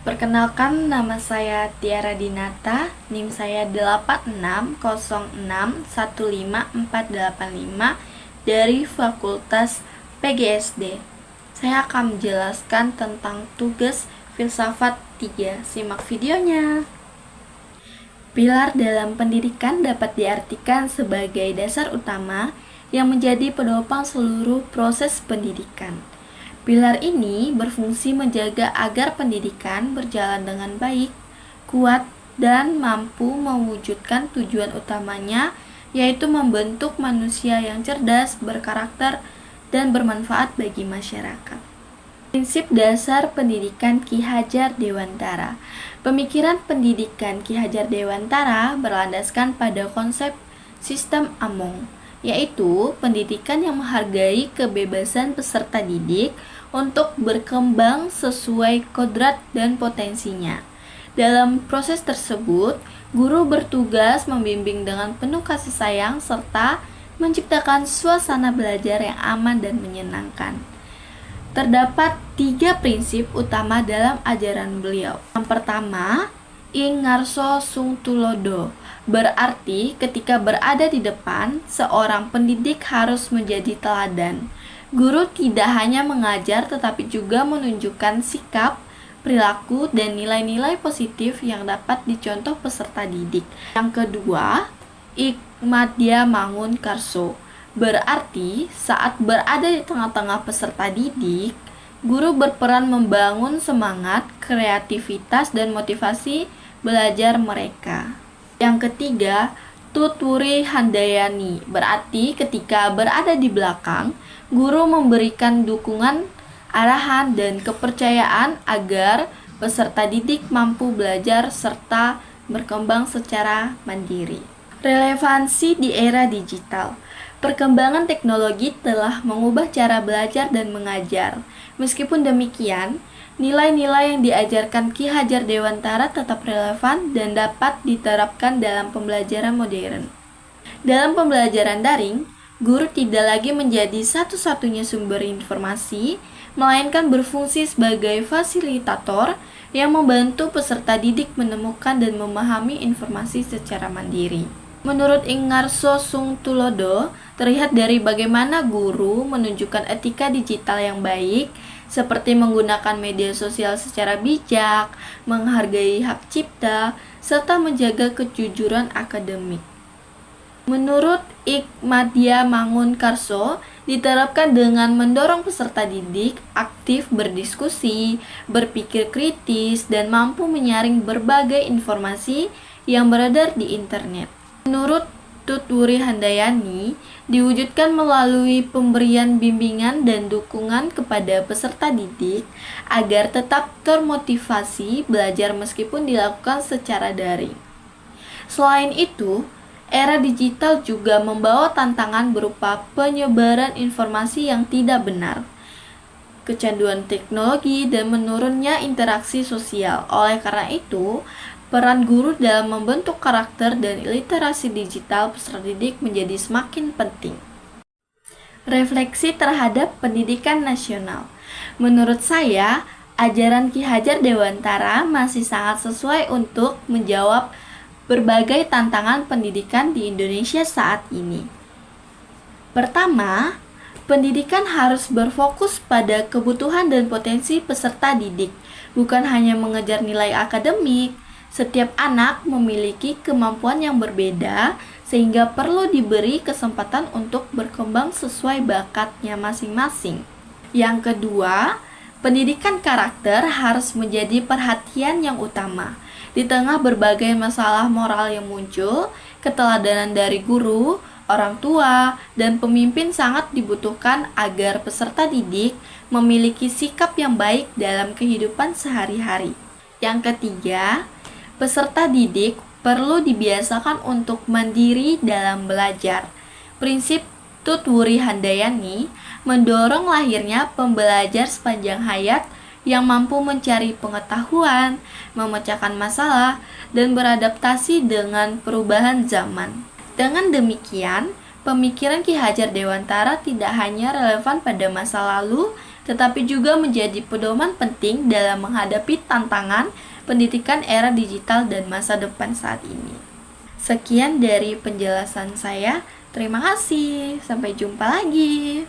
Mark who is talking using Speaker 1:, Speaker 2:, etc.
Speaker 1: Perkenalkan, nama saya Tiara Dinata, NIM saya 8606154585 dari Fakultas PGSD. Saya akan menjelaskan tentang tugas filsafat 3. Simak videonya. Pilar dalam pendidikan dapat diartikan sebagai dasar utama yang menjadi penopang seluruh proses pendidikan. Pilar ini berfungsi menjaga agar pendidikan berjalan dengan baik, kuat, dan mampu mewujudkan tujuan utamanya, yaitu membentuk manusia yang cerdas, berkarakter, dan bermanfaat bagi masyarakat. Prinsip dasar pendidikan Ki Hajar Dewantara. Pemikiran pendidikan Ki Hajar Dewantara berlandaskan pada konsep sistem Among, yaitu pendidikan yang menghargai kebebasan peserta didik untuk berkembang sesuai kodrat dan potensinya. Dalam proses tersebut, guru bertugas membimbing dengan penuh kasih sayang serta menciptakan suasana belajar yang aman dan menyenangkan. Terdapat 3 prinsip utama dalam ajaran beliau. Yang pertama, ing ngarso sung tulodo, berarti ketika berada di depan, seorang pendidik harus menjadi teladan. Guru tidak hanya mengajar tetapi juga menunjukkan sikap, perilaku, dan nilai-nilai positif yang dapat dicontoh peserta didik. Yang kedua, ikmadya mangun karso, berarti saat berada di tengah-tengah peserta didik, guru berperan membangun semangat, kreativitas, dan motivasi belajar mereka. Yang ketiga, tuturi handayani, berarti ketika berada di belakang, guru memberikan dukungan, arahan, dan kepercayaan agar peserta didik mampu belajar serta berkembang secara mandiri. Relevansi di era digital. Perkembangan teknologi telah mengubah cara belajar dan mengajar. Meskipun demikian, nilai-nilai yang diajarkan Ki Hajar Dewantara tetap relevan dan dapat diterapkan dalam pembelajaran modern. Dalam pembelajaran daring, guru tidak lagi menjadi satu-satunya sumber informasi, melainkan berfungsi sebagai fasilitator yang membantu peserta didik menemukan dan memahami informasi secara mandiri. Menurut Ingarso Sung Tulodo, terlihat dari bagaimana guru menunjukkan etika digital yang baik, seperti menggunakan media sosial secara bijak, menghargai hak cipta, serta menjaga kejujuran akademik. Menurut Ikmadya Mangun Karso, diterapkan dengan mendorong peserta didik aktif berdiskusi, berpikir kritis, dan mampu menyaring berbagai informasi yang beredar di internet. Menurut Tutwuri Handayani, diwujudkan melalui pemberian bimbingan dan dukungan kepada peserta didik agar tetap termotivasi belajar meskipun dilakukan secara daring. Selain itu, era digital juga membawa tantangan berupa penyebaran informasi yang tidak benar, kecanduan teknologi, dan menurunnya interaksi sosial. Oleh karena itu, peran guru dalam membentuk karakter dan literasi digital peserta didik menjadi semakin penting. Refleksi terhadap pendidikan nasional. Menurut saya, ajaran Ki Hajar Dewantara masih sangat sesuai untuk menjawab berbagai tantangan pendidikan di Indonesia saat ini. Pertama, pendidikan harus berfokus pada kebutuhan dan potensi peserta didik, bukan hanya mengejar nilai akademik. Setiap anak memiliki kemampuan yang berbeda, sehingga perlu diberi kesempatan untuk berkembang sesuai bakatnya masing-masing. Yang kedua, pendidikan karakter harus menjadi perhatian yang utama. Di tengah berbagai masalah moral yang muncul, keteladanan dari guru, orang tua, dan pemimpin sangat dibutuhkan agar peserta didik memiliki sikap yang baik dalam kehidupan sehari-hari. Yang ketiga, peserta didik perlu dibiasakan untuk mandiri dalam belajar. Prinsip Tutwuri Handayani mendorong lahirnya pembelajar sepanjang hayat yang mampu mencari pengetahuan, memecahkan masalah, dan beradaptasi dengan perubahan zaman. Dengan demikian, pemikiran Ki Hajar Dewantara tidak hanya relevan pada masa lalu, tetapi juga menjadi pedoman penting dalam menghadapi tantangan pendidikan era digital dan masa depan saat ini. Sekian dari penjelasan saya. Terima kasih. Sampai jumpa lagi.